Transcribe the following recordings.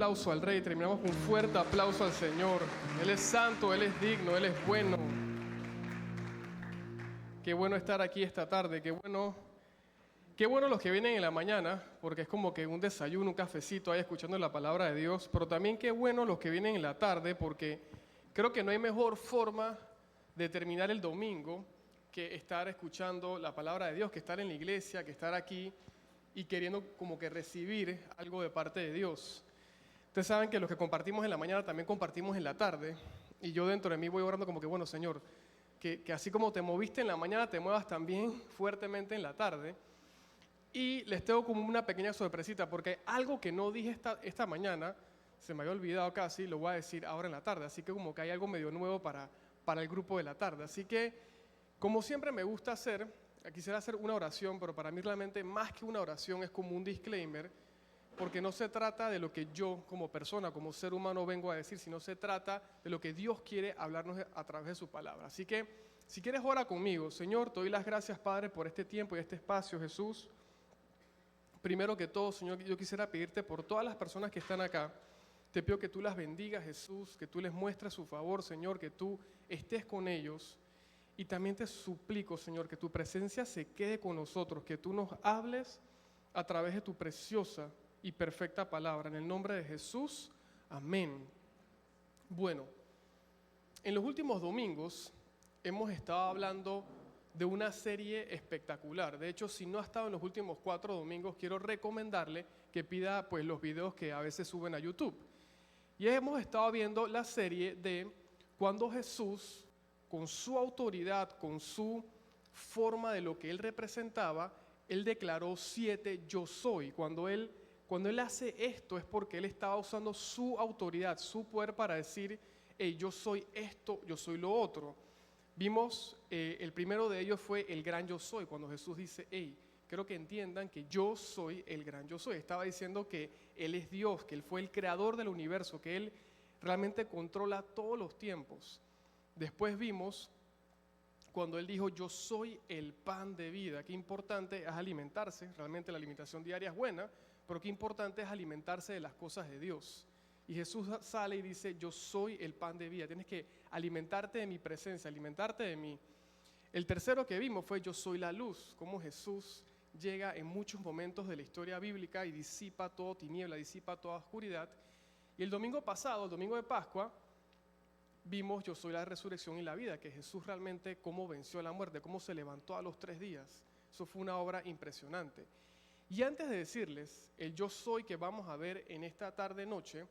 Aplauso al Rey, terminamos con un fuerte aplauso al Señor. Él es santo, Él es digno, Él es bueno. Qué bueno estar aquí esta tarde, qué bueno los que vienen en la mañana, porque es como que un desayuno, un cafecito ahí escuchando la palabra de Dios, pero también qué bueno los que vienen en la tarde, porque creo que no hay mejor forma de terminar el domingo que estar escuchando la palabra de Dios, que estar en la iglesia, que estar aquí y queriendo como que recibir algo de parte de Dios. Ustedes saben que los que compartimos en la mañana también compartimos en la tarde. Y yo dentro de mí voy orando como que, bueno, Señor, que así como te moviste en la mañana, te muevas también fuertemente en la tarde. Y les tengo como una pequeña sorpresita, porque algo que no dije esta mañana, se me había olvidado casi, lo voy a decir ahora en la tarde. Así que como que hay algo medio nuevo para el grupo de la tarde. Así que, como siempre me gusta hacer, quisiera hacer una oración, pero para mí realmente más que una oración es como un disclaimer, porque no se trata de lo que yo como persona, como ser humano vengo a decir, sino se trata de lo que Dios quiere hablarnos a través de su palabra. Así que, si quieres, ora conmigo. Señor, te doy las gracias, Padre, por este tiempo y este espacio, Jesús. Primero que todo, Señor, yo quisiera pedirte por todas las personas que están acá. Te pido que tú las bendigas, Jesús, que tú les muestres su favor, Señor, que tú estés con ellos. Y también te suplico, Señor, que tu presencia se quede con nosotros, que tú nos hables a través de tu preciosa y perfecta palabra. En el nombre de Jesús, amén. Bueno, en los últimos domingos hemos estado hablando de una serie espectacular. De hecho, si no ha estado en los últimos 4 domingos, quiero recomendarle que pida pues los videos que a veces suben a YouTube. Y hemos estado viendo la serie de cuando Jesús, con su autoridad, con su forma de lo que él representaba, él declaró 7 yo soy. Cuando él hace esto es porque él estaba usando su autoridad, su poder para decir, hey, yo soy esto, yo soy lo otro. Vimos, el primero de ellos fue el gran yo soy, cuando Jesús dice, hey, quiero que entiendan que yo soy el gran yo soy. Estaba diciendo que Él es Dios, que Él fue el creador del universo, que Él realmente controla todos los tiempos. Después vimos cuando Él dijo, yo soy el pan de vida. Qué importante es alimentarse, realmente la alimentación diaria es buena, pero qué importante es alimentarse de las cosas de Dios. Y Jesús sale y dice, yo soy el pan de vida, tienes que alimentarte de mi presencia, alimentarte de mí. El tercero que vimos fue yo soy la luz, cómo Jesús llega en muchos momentos de la historia bíblica y disipa toda tiniebla, disipa toda oscuridad. Y el domingo pasado, el domingo de Pascua, vimos yo soy la resurrección y la vida, que Jesús realmente cómo venció la muerte, cómo se levantó a los 3 días. Eso fue una obra impresionante. Y antes de decirles el yo soy que vamos a ver en esta tarde-noche,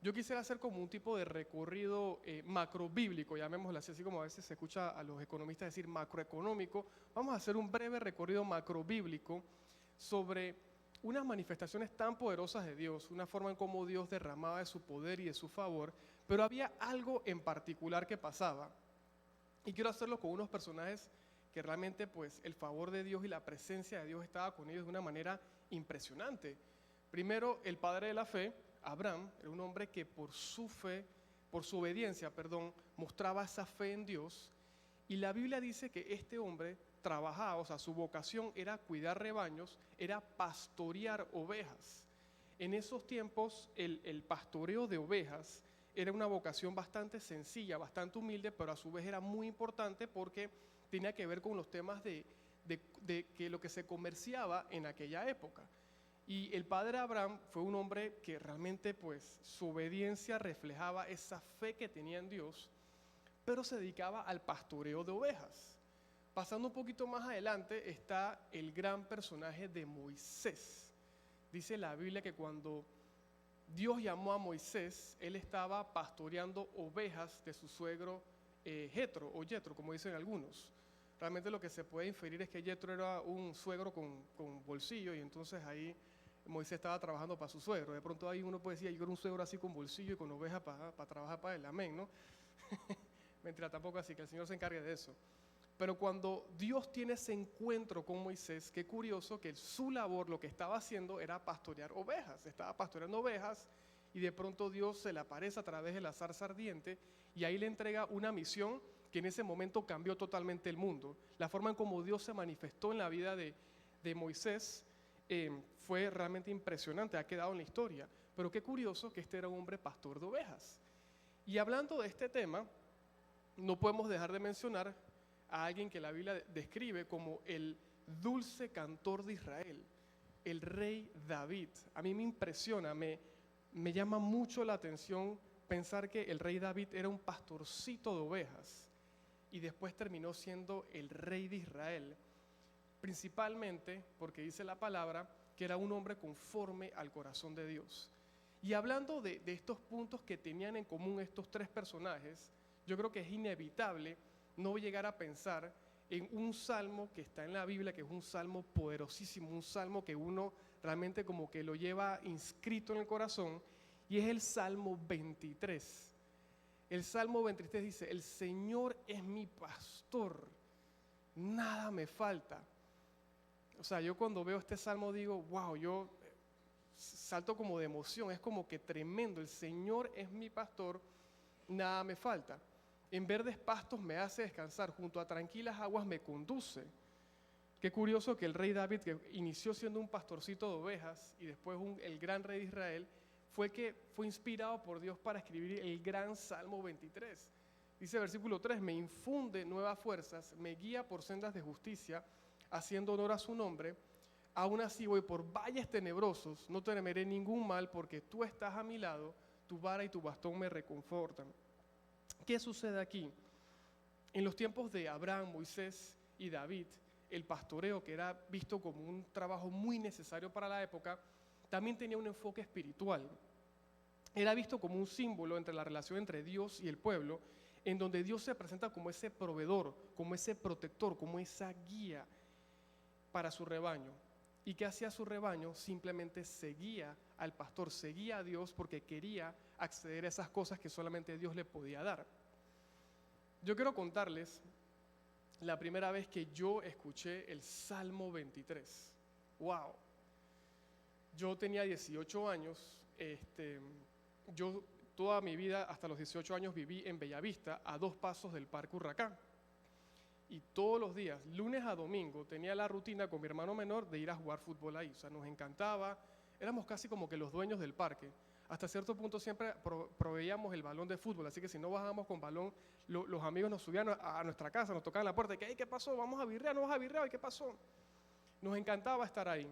yo quisiera hacer como un tipo de recorrido macrobíblico, llamémoslo así como a veces se escucha a los economistas decir macroeconómico. Vamos a hacer un breve recorrido macrobíblico sobre unas manifestaciones tan poderosas de Dios, una forma en cómo Dios derramaba de su poder y de su favor, pero había algo en particular que pasaba. Y quiero hacerlo con unos personajes que realmente pues el favor de Dios y la presencia de Dios estaba con ellos de una manera impresionante. Primero, el padre de la fe, Abraham, era un hombre que por su fe, por su obediencia, mostraba esa fe en Dios. Y la Biblia dice que este hombre trabajaba, o sea, su vocación era cuidar rebaños, era pastorear ovejas. En esos tiempos, el pastoreo de ovejas era una vocación bastante sencilla, bastante humilde, pero a su vez era muy importante porque tenía que ver con los temas de que lo que se comerciaba en aquella época. Y el padre Abraham fue un hombre que realmente pues su obediencia reflejaba esa fe que tenía en Dios, pero se dedicaba al pastoreo de ovejas. Pasando un poquito más adelante está el gran personaje de Moisés. Dice la Biblia que cuando Dios llamó a Moisés, él estaba pastoreando ovejas de su suegro Jetro, o Yetro, como dicen algunos. Realmente lo que se puede inferir es que Yetro era un suegro con bolsillo, y entonces ahí Moisés estaba trabajando para su suegro. De pronto ahí uno puede decir, yo era un suegro así con bolsillo y con ovejas para trabajar para él, amén, ¿no? Mentira, tampoco así, que el Señor se encargue de eso. Pero cuando Dios tiene ese encuentro con Moisés, qué curioso que su labor, lo que estaba haciendo era pastorear ovejas. Estaba pastoreando ovejas y de pronto Dios se le aparece a través de la zarza ardiente y ahí le entrega una misión que en ese momento cambió totalmente el mundo. La forma en cómo Dios se manifestó en la vida de Moisés fue realmente impresionante, ha quedado en la historia. Pero qué curioso que este era un hombre pastor de ovejas. Y hablando de este tema, no podemos dejar de mencionar a alguien que la Biblia describe como el dulce cantor de Israel, el rey David. A mí me impresiona, me llama mucho la atención pensar que el rey David era un pastorcito de ovejas y después terminó siendo el rey de Israel, principalmente porque dice la palabra que era un hombre conforme al corazón de Dios. Y hablando de estos puntos que tenían en común estos tres personajes, yo creo que es inevitable no llegar a pensar en un salmo que está en la Biblia, que es un salmo poderosísimo, un salmo que uno realmente como que lo lleva inscrito en el corazón, y es el Salmo 23. El Salmo 23 dice: el Señor es mi pastor, nada me falta. O sea, yo cuando veo este salmo digo, wow, yo salto como de emoción, es como que tremendo. El Señor es mi pastor, nada me falta. En verdes pastos me hace descansar, junto a tranquilas aguas me conduce. Qué curioso que el rey David, que inició siendo un pastorcito de ovejas y después el gran rey de Israel, fue inspirado por Dios para escribir el gran Salmo 23. Dice versículo 3, me infunde nuevas fuerzas, me guía por sendas de justicia, haciendo honor a su nombre. Aún así voy por valles tenebrosos, no temeré ningún mal, porque tú estás a mi lado, tu vara y tu bastón me reconfortan. ¿Qué sucede aquí? En los tiempos de Abraham, Moisés y David, el pastoreo, que era visto como un trabajo muy necesario para la época, también tenía un enfoque espiritual. Era visto como un símbolo entre la relación entre Dios y el pueblo, en donde Dios se presenta como ese proveedor, como ese protector, como esa guía para su rebaño. ¿Y qué hacía su rebaño? Simplemente seguía al pastor, seguía a Dios porque quería acceder a esas cosas que solamente Dios le podía dar. Yo quiero contarles la primera vez que yo escuché el Salmo 23. ¡Wow! Yo tenía 18 años, yo toda mi vida hasta los 18 años viví en Bellavista, a 2 pasos del Parque Urracá. Y todos los días, lunes a domingo, tenía la rutina con mi hermano menor de ir a jugar fútbol ahí. O sea, nos encantaba, éramos casi como que los dueños del parque. Hasta cierto punto siempre proveíamos el balón de fútbol, así que si no bajábamos con balón, los amigos nos subían a nuestra casa, nos tocaban la puerta, y que, ¿qué pasó? Vamos a birrear, no vas a birrear, ¿y qué pasó? Nos encantaba estar ahí.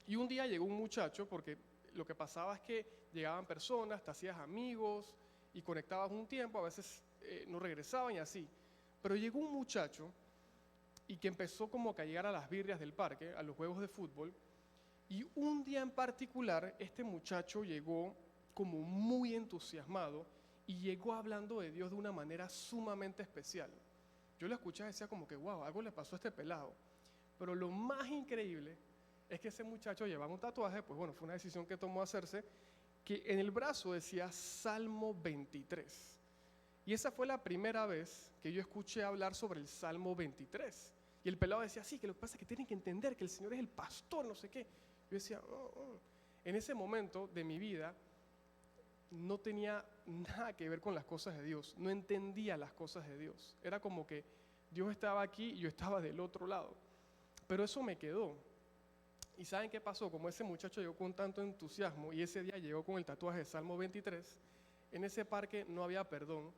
Y un día llegó un muchacho, porque lo que pasaba es que llegaban personas, te hacías amigos y conectabas un tiempo, a veces no regresaban y así. Pero llegó un muchacho y que empezó como que a llegar a las birrias del parque, a los juegos de fútbol, y un día en particular este muchacho llegó como muy entusiasmado y llegó hablando de Dios de una manera sumamente especial. Yo lo escuchaba y decía como que, wow, algo le pasó a este pelado. Pero lo más increíble es que ese muchacho llevaba un tatuaje, pues bueno, fue una decisión que tomó hacerse, que en el brazo decía Salmo 23. Y esa fue la primera vez que yo escuché hablar sobre el Salmo 23. Y el pelado decía, sí, que lo que pasa es que tienen que entender que el Señor es el pastor, no sé qué. Yo decía, En ese momento de mi vida no tenía nada que ver con las cosas de Dios, no entendía las cosas de Dios. Era como que Dios estaba aquí y yo estaba del otro lado. Pero eso me quedó. ¿Y saben qué pasó? Como ese muchacho llegó con tanto entusiasmo y ese día llegó con el tatuaje de Salmo 23, en ese parque no había perdón.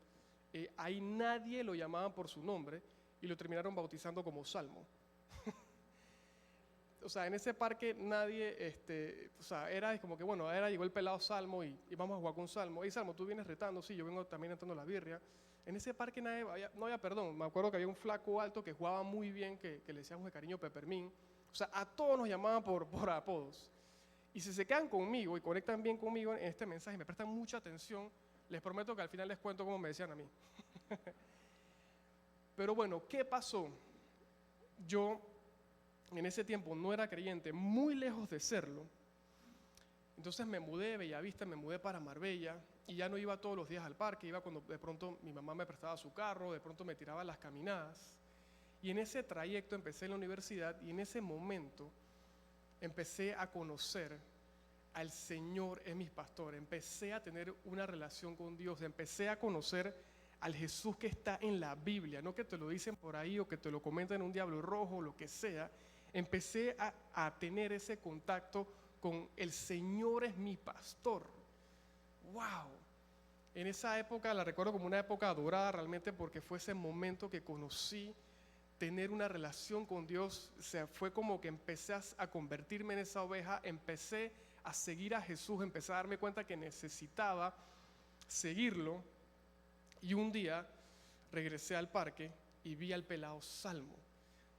Ahí nadie lo llamaban por su nombre y lo terminaron bautizando como Salmo. O sea, en ese parque nadie, era como que, bueno, ahora llegó el pelado Salmo y vamos a jugar con Salmo. Y Salmo, tú vienes retando, sí, yo vengo también entrando la birria. En ese parque no había perdón. Me acuerdo que había un flaco alto que jugaba muy bien, que le decíamos de cariño Peppermín. O sea, a todos nos llamaban por apodos. Y si se quedan conmigo y conectan bien conmigo en este mensaje, me prestan mucha atención, les prometo que al final les cuento cómo me decían a mí. Pero bueno, ¿qué pasó? Yo en ese tiempo no era creyente, muy lejos de serlo. Entonces me mudé de Bellavista, me mudé para Marbella y ya no iba todos los días al parque, iba cuando de pronto mi mamá me prestaba su carro, de pronto me tiraba las caminadas. Y en ese trayecto empecé en la universidad y en ese momento empecé a conocer al Señor es mi pastor, empecé a tener una relación con Dios, empecé a conocer al Jesús que está en la Biblia, no que te lo dicen por ahí o que te lo comentan en un diablo rojo o lo que sea. Empecé a tener ese contacto con el Señor es mi pastor. ¡Wow! En esa época la recuerdo como una época dorada realmente, porque fue ese momento que conocí tener una relación con Dios. O sea, fue como que empecé a convertirme en esa oveja, empecé a seguir a Jesús, empecé a darme cuenta que necesitaba seguirlo. Y un día regresé al parque y vi al pelado Salmo.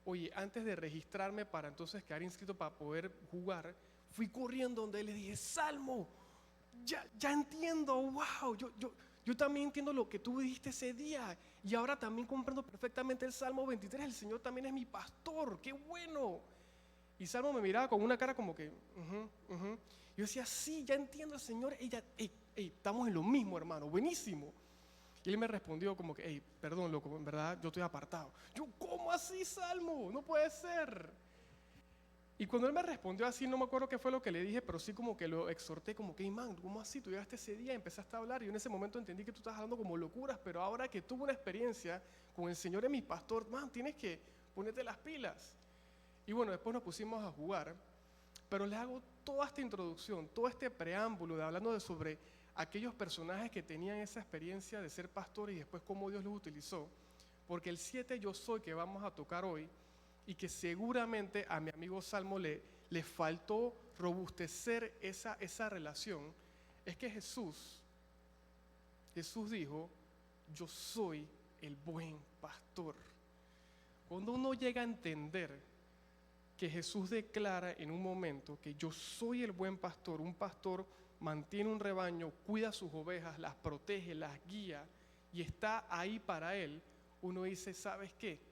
Oye, antes de registrarme para entonces quedar inscrito para poder jugar, fui corriendo donde él le dije: Salmo, ya entiendo, wow, yo también entiendo lo que tú dijiste ese día, y ahora también comprendo perfectamente el Salmo 23, el Señor también es mi pastor, qué bueno. Y Salmo me miraba con una cara como que, yo decía: sí, ya entiendo el Señor, estamos en lo mismo, hermano, buenísimo. Y él me respondió como que: hey, perdón, loco, en verdad yo estoy apartado. Yo: ¿cómo así, Salmo? No puede ser. Y cuando él me respondió así, no me acuerdo qué fue lo que le dije, pero sí como que lo exhorté, como que: hey, man, ¿cómo así? Tú llegaste ese día y empezaste a hablar, y yo en ese momento entendí que tú estás hablando como locuras, pero ahora que tuve una experiencia con el Señor en mi pastor, man, tienes que ponerte las pilas. Y bueno, después nos pusimos a jugar, pero les hago toda esta introducción, todo este preámbulo de hablando sobre aquellos personajes que tenían esa experiencia de ser pastores y después cómo Dios los utilizó, porque el 7 yo soy que vamos a tocar hoy, y que seguramente a mi amigo Salmo le faltó robustecer esa relación, es que Jesús dijo: yo soy el buen pastor. Cuando uno llega a entender que Jesús declara en un momento que yo soy el buen pastor, un pastor mantiene un rebaño, cuida sus ovejas, las protege, las guía y está ahí para él, uno dice: ¿sabes qué?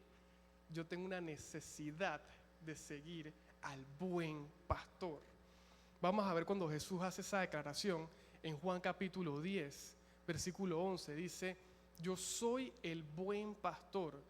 Yo tengo una necesidad de seguir al buen pastor. Vamos a ver cuando Jesús hace esa declaración en Juan capítulo 10, versículo 11, dice: yo soy el buen pastor.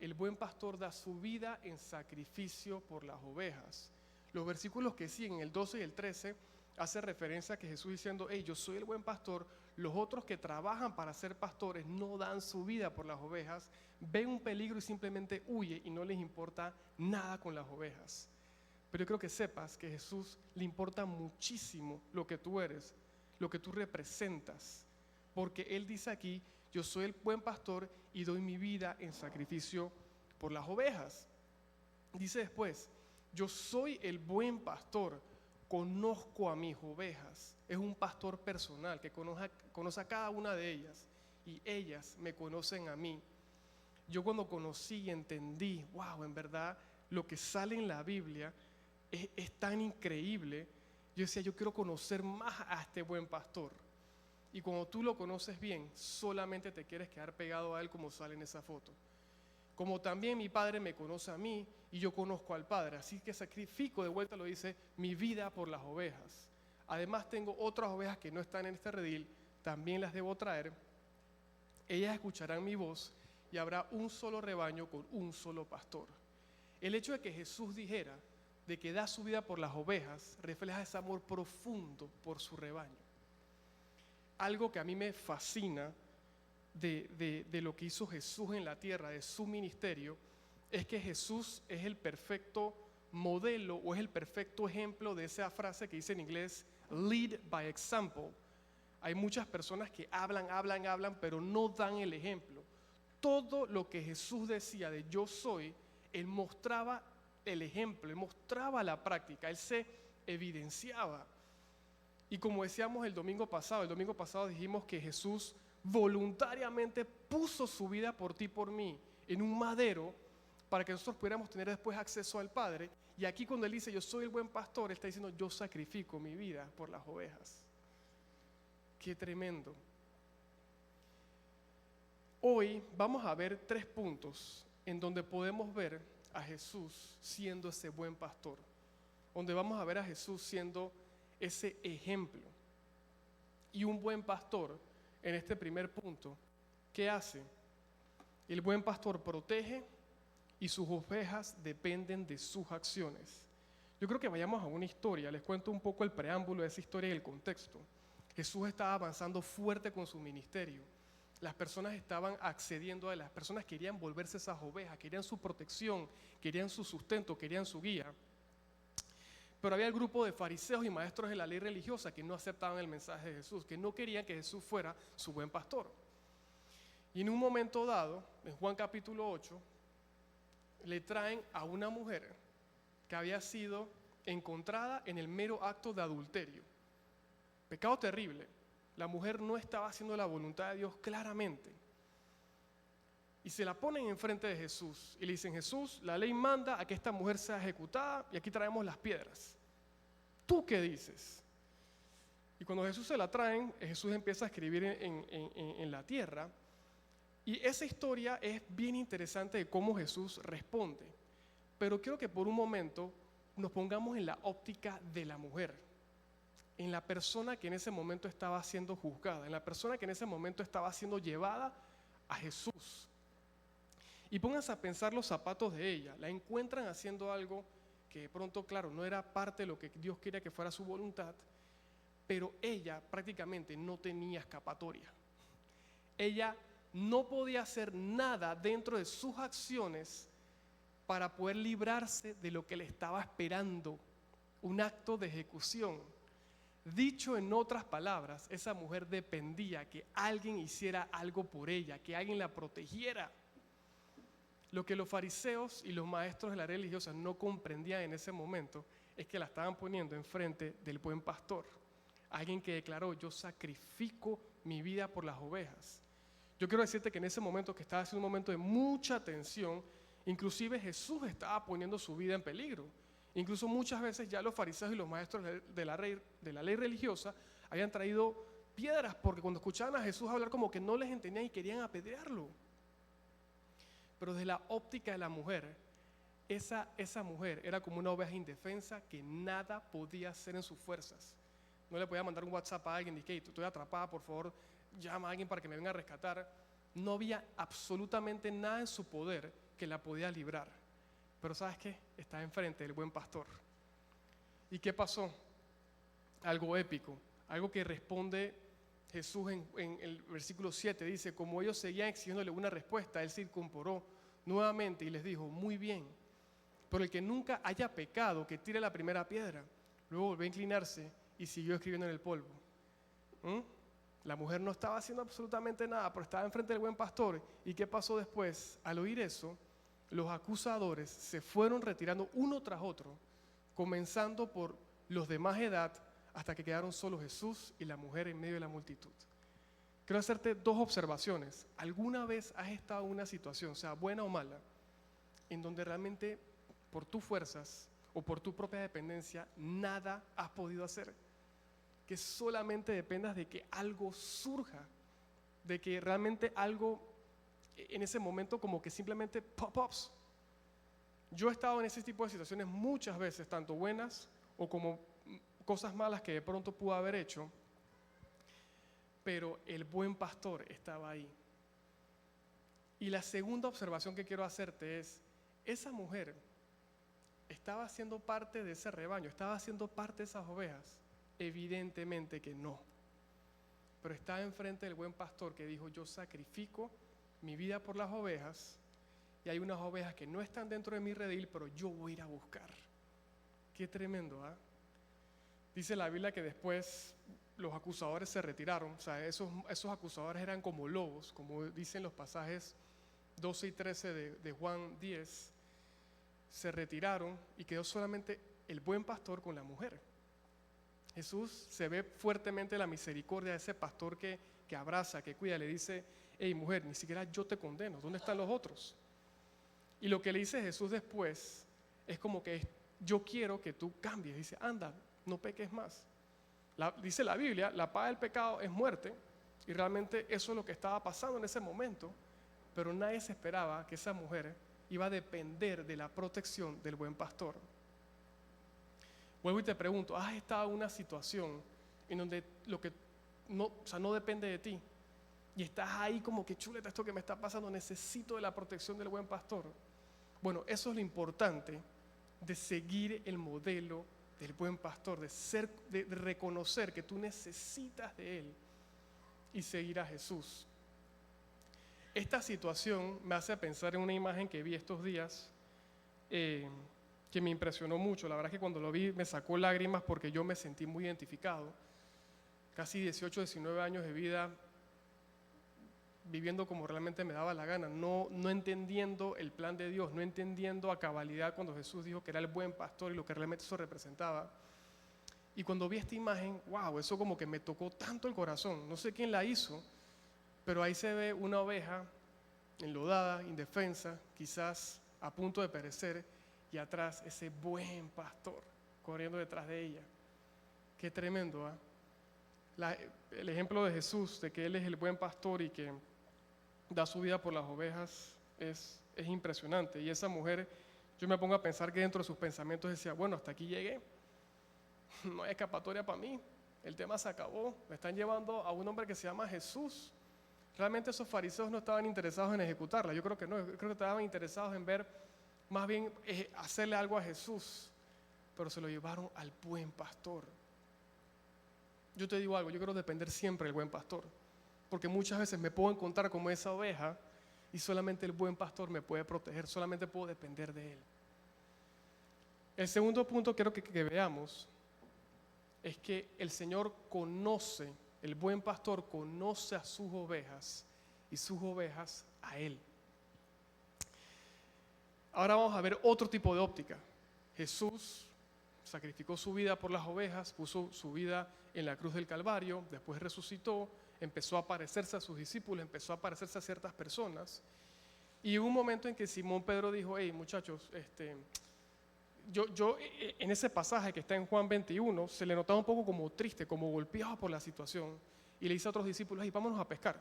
El buen pastor da su vida en sacrificio por las ovejas. Los versículos que siguen, el 12 y el 13, hace referencia a que Jesús diciendo: hey, yo soy el buen pastor. Los otros que trabajan para ser pastores no dan su vida por las ovejas, ven un peligro y simplemente huye y no les importa nada con las ovejas. Pero yo creo que sepas que a Jesús le importa muchísimo lo que tú eres, lo que tú representas, porque Él dice aquí: yo soy el buen pastor y doy mi vida en sacrificio por las ovejas. Dice después: yo soy el buen pastor, conozco a mis ovejas. Es un pastor personal que conoce a cada una de ellas y ellas me conocen a mí. Yo cuando conocí y entendí, wow, en verdad lo que sale en la Biblia es tan increíble. Yo decía: yo quiero conocer más a este buen pastor. Y cuando tú lo conoces bien, solamente te quieres quedar pegado a él, como sale en esa foto. Como también mi Padre me conoce a mí y yo conozco al Padre, así que sacrifico, de vuelta lo dice, mi vida por las ovejas. Además tengo otras ovejas que no están en este redil, también las debo traer. Ellas escucharán mi voz y habrá un solo rebaño con un solo pastor. El hecho de que Jesús dijera de que da su vida por las ovejas refleja ese amor profundo por su rebaño. Algo que a mí me fascina de lo que hizo Jesús en la tierra, de su ministerio, es que Jesús es el perfecto modelo o es el perfecto ejemplo de esa frase que dice en inglés lead by example. Hay muchas personas que hablan, pero no dan el ejemplo. Todo lo que Jesús decía de yo soy, Él mostraba el ejemplo, Él mostraba la práctica, Él se evidenciaba. Y como decíamos el domingo pasado dijimos que Jesús voluntariamente puso su vida por ti y por mí en un madero para que nosotros pudiéramos tener después acceso al Padre. Y aquí cuando Él dice yo soy el buen pastor, Él está diciendo yo sacrifico mi vida por las ovejas. Qué tremendo. Hoy vamos a ver 3 puntos en donde podemos ver a Jesús siendo ese buen pastor, donde vamos a ver a Jesús siendo ese ejemplo. Y un buen pastor, en este primer punto, ¿qué hace? El buen pastor protege y sus ovejas dependen de sus acciones. Yo creo que vayamos a una historia, les cuento un poco el preámbulo de esa historia y el contexto. Jesús estaba avanzando fuerte con su ministerio. Las personas estaban accediendo a él, las personas querían volverse esas ovejas, querían su protección, querían su sustento, querían su guía. Pero había el grupo de fariseos y maestros de la ley religiosa que no aceptaban el mensaje de Jesús, que no querían que Jesús fuera su buen pastor. Y en un momento dado, en Juan capítulo 8, le traen a una mujer que había sido encontrada en el mero acto de adulterio. Pecado terrible. La mujer no estaba haciendo la voluntad de Dios claramente. Y se la ponen enfrente de Jesús y le dicen: Jesús, la ley manda a que esta mujer sea ejecutada y aquí traemos las piedras. ¿Tú qué dices? Y cuando Jesús se la traen, Jesús empieza a escribir en la tierra. Y esa historia es bien interesante de cómo Jesús responde. Pero quiero que por un momento nos pongamos en la óptica de la mujer, en la persona que en ese momento estaba siendo juzgada, en la persona que en ese momento estaba siendo llevada a Jesús. Y pónganse a pensar los zapatos de ella. La encuentran haciendo algo que de pronto, claro, no era parte de lo que Dios quería que fuera su voluntad, pero ella prácticamente no tenía escapatoria. Ella no podía hacer nada dentro de sus acciones para poder librarse de lo que le estaba esperando, un acto de ejecución. Dicho en otras palabras, esa mujer dependía que alguien hiciera algo por ella, que alguien la protegiera. Lo que los fariseos y los maestros de la religiosa no comprendían en ese momento es que la estaban poniendo enfrente del buen pastor, alguien que declaró: yo sacrifico mi vida por las ovejas. Yo quiero decirte que en ese momento, que estaba siendo un momento de mucha tensión, inclusive Jesús estaba poniendo su vida en peligro. Incluso muchas veces ya los fariseos y los maestros de la ley religiosa habían traído piedras porque cuando escuchaban a Jesús hablar como que no les entendían y querían apedrearlo. Pero desde la óptica de la mujer, esa mujer era como una oveja indefensa que nada podía hacer en sus fuerzas. No le podía mandar un WhatsApp a alguien y que estoy atrapada, por favor, llama a alguien para que me venga a rescatar. No había absolutamente nada en su poder que la podía librar. Pero ¿sabes qué? Estaba enfrente del buen pastor. ¿Y qué pasó? Algo épico, algo que responde Jesús en el versículo 7. Dice: como ellos seguían exigiéndole una respuesta, él se incorporó nuevamente y les dijo: muy bien, pero el que nunca haya pecado, que tire la primera piedra. Luego volvió a inclinarse y siguió escribiendo en el polvo. La mujer no estaba haciendo absolutamente nada, pero estaba enfrente del buen pastor. ¿Y qué pasó después? Al oír eso, los acusadores se fueron retirando uno tras otro, comenzando por los de más edad, hasta que quedaron solo Jesús y la mujer en medio de la multitud. Quiero hacerte dos observaciones. ¿Alguna vez has estado en una situación, sea buena o mala, en donde realmente por tus fuerzas o por tu propia dependencia nada has podido hacer? Que solamente dependas de que algo surja, de que realmente algo en ese momento como que simplemente pop-ups. Yo he estado en ese tipo de situaciones muchas veces, tanto buenas o como cosas malas que de pronto pude haber hecho, pero el buen pastor estaba ahí. Y la segunda observación que quiero hacerte es: esa mujer estaba siendo parte de ese rebaño, estaba siendo parte de esas ovejas. Evidentemente que no, pero estaba enfrente del buen pastor que dijo: yo sacrifico mi vida por las ovejas, y hay unas ovejas que no están dentro de mi redil, pero yo voy a ir a buscar. Qué tremendo, ¿ah? Dice la Biblia que después los acusadores se retiraron. O sea, esos acusadores eran como lobos, como dicen los pasajes 12 y 13 de Juan 10. Se retiraron y quedó solamente el buen pastor con la mujer. Jesús se ve fuertemente la misericordia de ese pastor que abraza, que cuida, le dice: hey mujer, ni siquiera yo te condeno, ¿dónde están los otros? Y lo que le dice Jesús después es como que: yo quiero que tú cambies. Dice: anda, no peques más. Dice la Biblia, la paga del pecado es muerte, y realmente eso es lo que estaba pasando en ese momento, pero nadie se esperaba que esa mujer iba a depender de la protección del buen pastor. Vuelvo y te pregunto: ¿has estado en una situación en donde lo que no depende de ti? Y estás ahí como que: chuleta, esto que me está pasando, necesito de la protección del buen pastor. Bueno, eso es lo importante de seguir el modelo del buen pastor, de reconocer que tú necesitas de él y seguir a Jesús. Esta situación me hace pensar en una imagen que vi estos días, que que me impresionó mucho. La verdad es que cuando lo vi me sacó lágrimas porque yo me sentí muy identificado. Casi 18, 19 años de vida viviendo como realmente me daba la gana, no entendiendo el plan de Dios, no entendiendo a cabalidad cuando Jesús dijo que era el buen pastor y lo que realmente eso representaba. Y cuando vi esta imagen, wow, eso como que me tocó tanto el corazón. No sé quién la hizo, pero ahí se ve una oveja enlodada, indefensa, quizás a punto de perecer, y atrás ese buen pastor corriendo detrás de ella. Qué tremendo, ¿eh? El ejemplo de Jesús, de que Él es el buen pastor y que da su vida por las ovejas, es impresionante. Y esa mujer, yo me pongo a pensar que dentro de sus pensamientos decía, bueno, hasta aquí llegué, no hay escapatoria para mí, el tema se acabó, me están llevando a un hombre que se llama Jesús. Realmente esos fariseos no estaban interesados en ejecutarla, yo creo que no, yo creo que estaban interesados en ver, más bien hacerle algo a Jesús, pero se lo llevaron al buen pastor. Yo te digo algo, yo quiero depender siempre del buen pastor, porque muchas veces me puedo encontrar como esa oveja y solamente el buen pastor me puede proteger, solamente puedo depender de él. El segundo punto quiero que veamos es que el Señor conoce, el buen pastor conoce a sus ovejas y sus ovejas a él. Ahora vamos a ver otro tipo de óptica. Jesús sacrificó su vida por las ovejas, puso su vida en la cruz del Calvario, después resucitó, empezó a aparecerse a sus discípulos, empezó a aparecerse a ciertas personas. Y hubo un momento en que Simón Pedro dijo, hey muchachos, yo en ese pasaje que está en Juan 21, se le notaba un poco como triste, como golpeado por la situación. Y le dice a otros discípulos, hey, vámonos a pescar.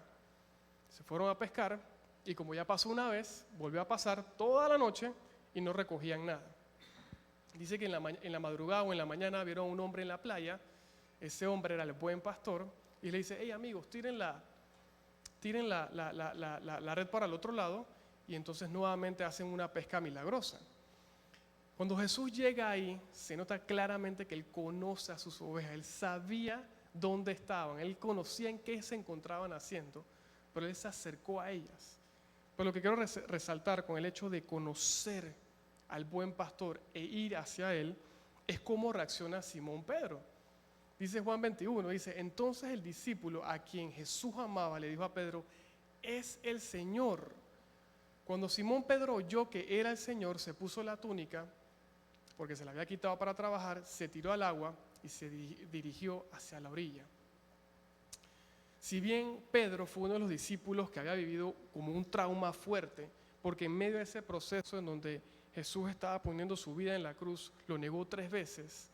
Se fueron a pescar y como ya pasó una vez, volvió a pasar toda la noche y no recogían nada. Dice que en la madrugada o en la mañana vieron a un hombre en la playa, ese hombre era el buen pastor, y le dice, hey amigos, tiren la red para el otro lado, y entonces nuevamente hacen una pesca milagrosa. Cuando Jesús llega ahí, se nota claramente que Él conoce a sus ovejas, Él sabía dónde estaban, Él conocía en qué se encontraban haciendo, pero Él se acercó a ellas. Pero lo que quiero resaltar con el hecho de conocer al buen pastor e ir hacia él, es cómo reacciona Simón Pedro. Dice Juan 21, dice, entonces el discípulo a quien Jesús amaba le dijo a Pedro, es el Señor. Cuando Simón Pedro oyó que era el Señor, se puso la túnica, porque se la había quitado para trabajar, se tiró al agua y se dirigió hacia la orilla. Si bien Pedro fue uno de los discípulos que había vivido como un trauma fuerte, porque en medio de ese proceso en donde Jesús estaba poniendo su vida en la cruz, lo negó 3 veces.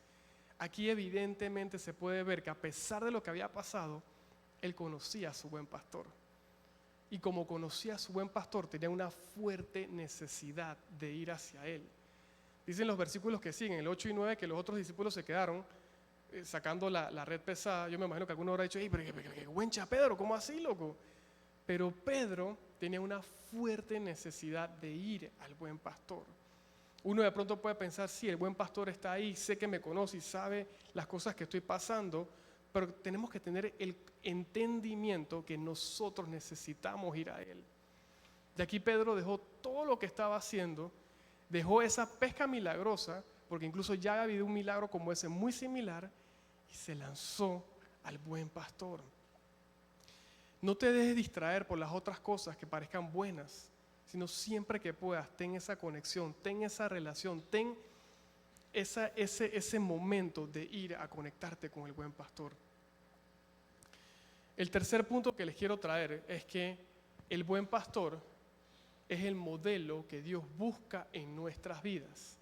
Aquí evidentemente se puede ver que a pesar de lo que había pasado, él conocía a su buen pastor. Y como conocía a su buen pastor, tenía una fuerte necesidad de ir hacia él. Dicen los versículos que siguen, el 8 y 9, que los otros discípulos se quedaron sacando la red pesada. Yo me imagino que alguno habrá dicho, pero qué güencha Pedro, ¿cómo así, loco? Pero Pedro tenía una fuerte necesidad de ir al buen pastor. Uno de pronto puede pensar, sí, el buen pastor está ahí, sé que me conoce y sabe las cosas que estoy pasando, pero tenemos que tener el entendimiento que nosotros necesitamos ir a él. Y aquí Pedro dejó todo lo que estaba haciendo, dejó esa pesca milagrosa, porque incluso ya había habido un milagro como ese muy similar, y se lanzó al buen pastor. No te dejes distraer por las otras cosas que parezcan buenas, sino siempre que puedas, ten esa conexión, ten esa relación, ten ese momento de ir a conectarte con el buen pastor. El tercer punto que les quiero traer es que el buen pastor es el modelo que Dios busca en nuestras vidas.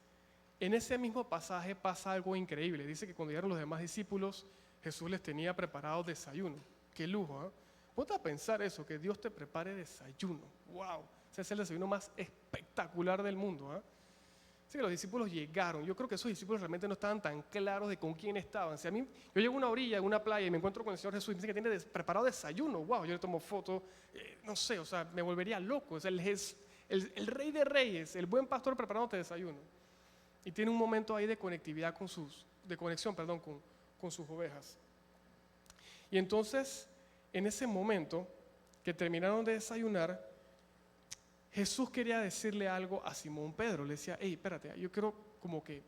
En ese mismo pasaje pasa algo increíble. Dice que cuando llegaron los demás discípulos, Jesús les tenía preparado desayuno. ¡Qué lujo! ¿Eh? Ponte a pensar eso, que Dios te prepare desayuno. ¡Wow! Ese es el desayuno más espectacular del mundo. ¿Eh? Así que los discípulos llegaron. Yo creo que esos discípulos realmente no estaban tan claros de con quién estaban. Si a mí, yo llego a una orilla, en una playa y me encuentro con el Señor Jesús y me dice que tiene preparado desayuno. ¡Wow! Yo le tomo foto. No sé, o sea, me volvería loco. O sea, el rey de reyes, el buen pastor preparándote desayuno. Y tiene un momento ahí de conectividad con sus ovejas. Y entonces, en ese momento que terminaron de desayunar, Jesús quería decirle algo a Simón Pedro. Le decía, hey, espérate, yo quiero como que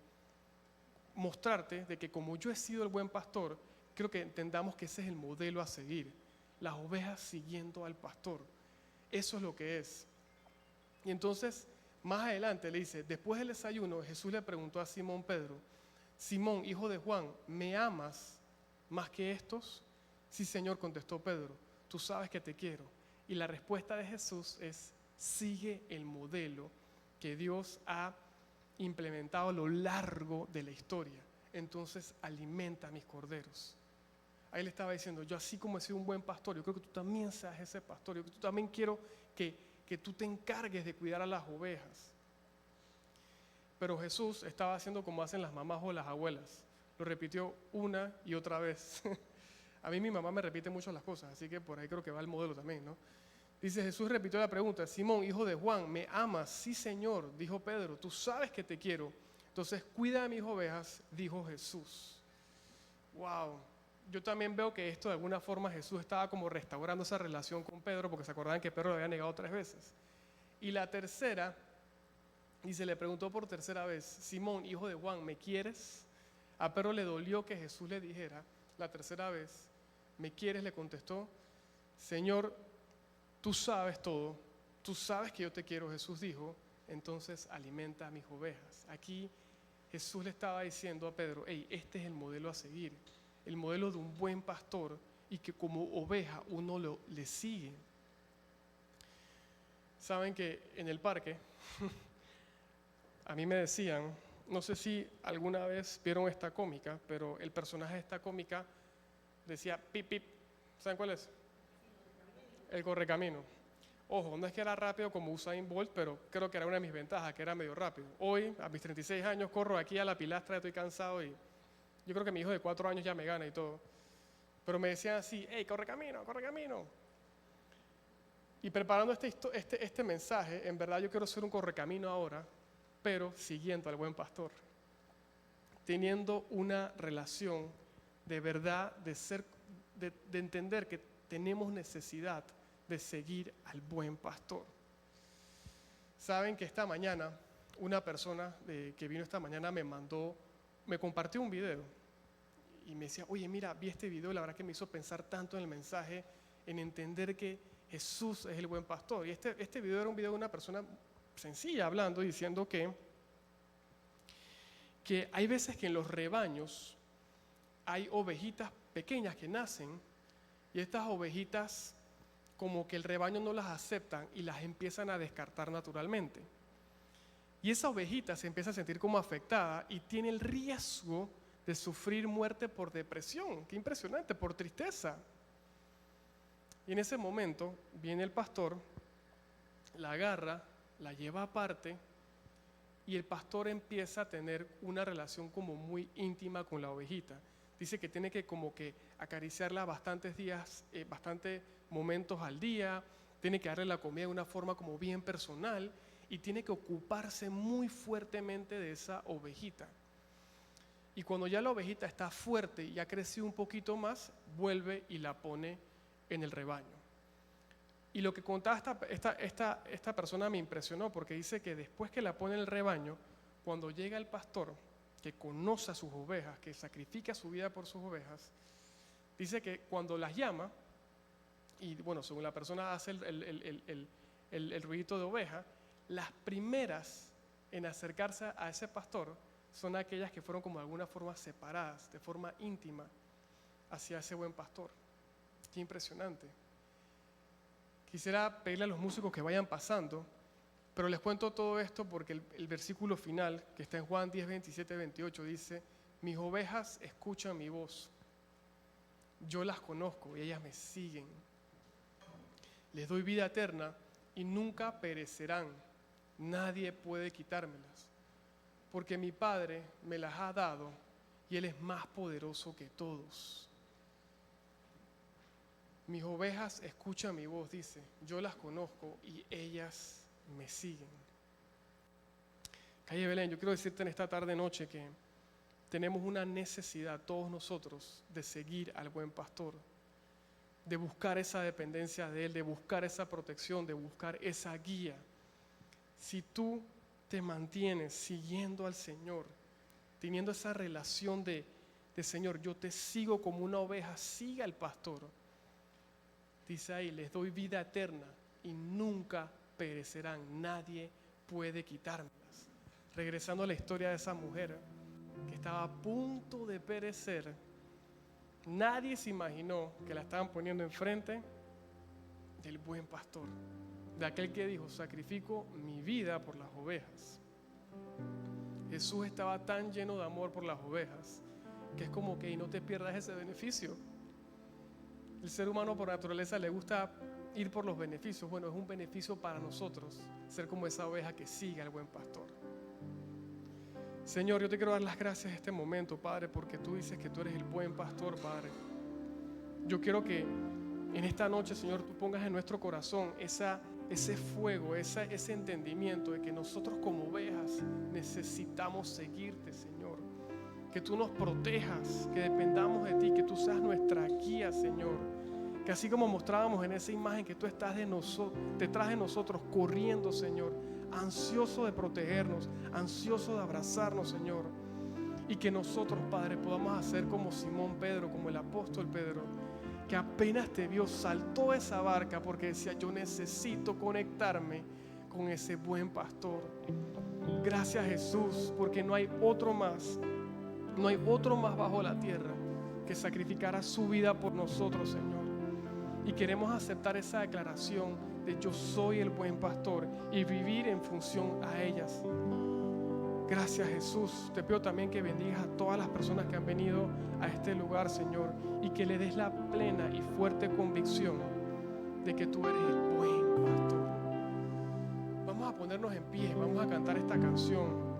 mostrarte de que como yo he sido el buen pastor, creo que entendamos que ese es el modelo a seguir. Las ovejas siguiendo al pastor. Eso es lo que es. Y entonces, más adelante le dice, después del desayuno, Jesús le preguntó a Simón Pedro, Simón, hijo de Juan, ¿me amas más que estos? Sí, Señor, contestó Pedro, tú sabes que te quiero. Y la respuesta de Jesús es, sigue el modelo que Dios ha implementado a lo largo de la historia. Entonces, alimenta a mis corderos. Ahí le estaba diciendo, yo así como he sido un buen pastor, yo creo que tú también seas ese pastor. Yo también quiero que tú te encargues de cuidar a las ovejas. Pero Jesús estaba haciendo como hacen las mamás o las abuelas. Lo repitió una y otra vez. A mí mi mamá me repite mucho las cosas, así que por ahí creo que va el modelo también, ¿no? Dice, Jesús repitió la pregunta, Simón, hijo de Juan, ¿me amas? Sí, Señor, dijo Pedro, tú sabes que te quiero. Entonces, cuida de mis ovejas, dijo Jesús. Wow. Yo también veo que esto de alguna forma Jesús estaba como restaurando esa relación con Pedro, porque se acordaban que Pedro lo había negado 3 veces. Y la tercera, y se le preguntó por tercera vez, Simón, hijo de Juan, ¿me quieres? A Pedro le dolió que Jesús le dijera la tercera vez, ¿me quieres? Le contestó, Señor, tú sabes todo, tú sabes que yo te quiero, Jesús dijo, entonces alimenta a mis ovejas. Aquí Jesús le estaba diciendo a Pedro, hey, este es el modelo a seguir, el modelo de un buen pastor y que como oveja uno le sigue. Saben que en el parque, a mí me decían, no sé si alguna vez vieron esta cómica, pero el personaje de esta cómica decía pip pip, ¿saben cuál es? El correcamino. Ojo, no es que era rápido como Usain Bolt, pero creo que era una de mis ventajas, que era medio rápido. Hoy, a mis 36 años, corro aquí a la pilastra, estoy cansado y yo creo que mi hijo de 4 años ya me gana y todo. Pero me decían así, hey, corre camino, corre camino. Y preparando este mensaje, en verdad yo quiero ser un correcamino ahora, pero siguiendo al buen pastor. Teniendo una relación de verdad, de entender que tenemos necesidad de seguir al buen pastor. Saben que esta mañana, una persona que vino esta mañana me compartió un video y me decía, oye, mira, vi este video y la verdad que me hizo pensar tanto en el mensaje, en entender que Jesús es el buen pastor. Y este video era un video de una persona sencilla hablando, diciendo que hay veces que en los rebaños hay ovejitas pequeñas que nacen y estas ovejitas como que el rebaño no las aceptan y las empiezan a descartar naturalmente. Y esa ovejita se empieza a sentir como afectada y tiene el riesgo de sufrir muerte por depresión. Qué impresionante, por tristeza. Y en ese momento viene el pastor, la agarra, la lleva aparte y el pastor empieza a tener una relación como muy íntima con la ovejita. Dice que tiene que como que acariciarla bastantes días, bastantes momentos al día, tiene que darle la comida de una forma como bien personal y tiene que ocuparse muy fuertemente de esa ovejita. Y cuando ya la ovejita está fuerte y ha crecido un poquito más, vuelve y la pone en el rebaño. Y lo que contaba esta persona me impresionó porque dice que después que la pone en el rebaño, cuando llega el pastor, que conoce a sus ovejas, que sacrifica su vida por sus ovejas, dice que cuando las llama, y bueno, según la persona hace el ruidito de oveja, las primeras en acercarse a ese pastor son aquellas que fueron como de alguna forma separadas, de forma íntima, hacia ese buen pastor. Qué impresionante. Quisiera pedirle a los músicos que vayan pasando, pero les cuento todo esto porque el versículo final, que está en Juan 10, 27, 28, dice, mis ovejas escuchan mi voz, yo las conozco y ellas me siguen. Les doy vida eterna y nunca perecerán, nadie puede quitármelas, porque mi Padre me las ha dado y Él es más poderoso que todos. Mis ovejas escuchan mi voz, dice, yo las conozco y ellas me siguen. Calle Belén, yo quiero decirte en esta tarde noche que tenemos una necesidad todos nosotros de seguir al buen pastor, de buscar esa dependencia de Él, de buscar esa protección, de buscar esa guía. Si tú te mantienes siguiendo al Señor, teniendo esa relación de Señor, yo te sigo como una oveja, siga al pastor. Dice ahí, les doy vida eterna y nunca perecerán, nadie puede quitármelas. Regresando a la historia de esa mujer que estaba a punto de perecer, nadie se imaginó que la estaban poniendo enfrente del buen pastor, de aquel que dijo, sacrifico mi vida por las ovejas. Jesús estaba tan lleno de amor por las ovejas que es como que no te pierdas ese beneficio. El ser humano por naturaleza le gusta ir por los beneficios. Bueno, es un beneficio para nosotros ser como esa oveja que sigue al buen pastor. Señor, yo te quiero dar las gracias en este momento, Padre, porque tú dices que tú eres el buen pastor, Padre. Yo quiero que en esta noche, Señor, tú pongas en nuestro corazón ese fuego, ese entendimiento de que nosotros como ovejas necesitamos seguirte, Señor. Que tú nos protejas, que dependamos de ti, que tú seas nuestra guía, Señor. Que así como mostrábamos en esa imagen que tú estás detrás de nosotros corriendo, Señor, ansioso de protegernos, ansioso de abrazarnos, Señor. Y que nosotros, Padre, podamos hacer como Simón Pedro, como el apóstol Pedro, que apenas te vio, saltó esa barca porque decía, yo necesito conectarme con ese buen pastor. Gracias, Jesús, porque no hay otro más bajo la tierra que sacrificara su vida por nosotros, Señor. Y queremos aceptar esa declaración de yo soy el buen pastor y vivir en función a ellas. Gracias, Jesús. Te pido también que bendigas a todas las personas que han venido a este lugar, Señor, y que le des la plena y fuerte convicción de que tú eres el buen pastor. Vamos a ponernos en pie, vamos a cantar esta canción.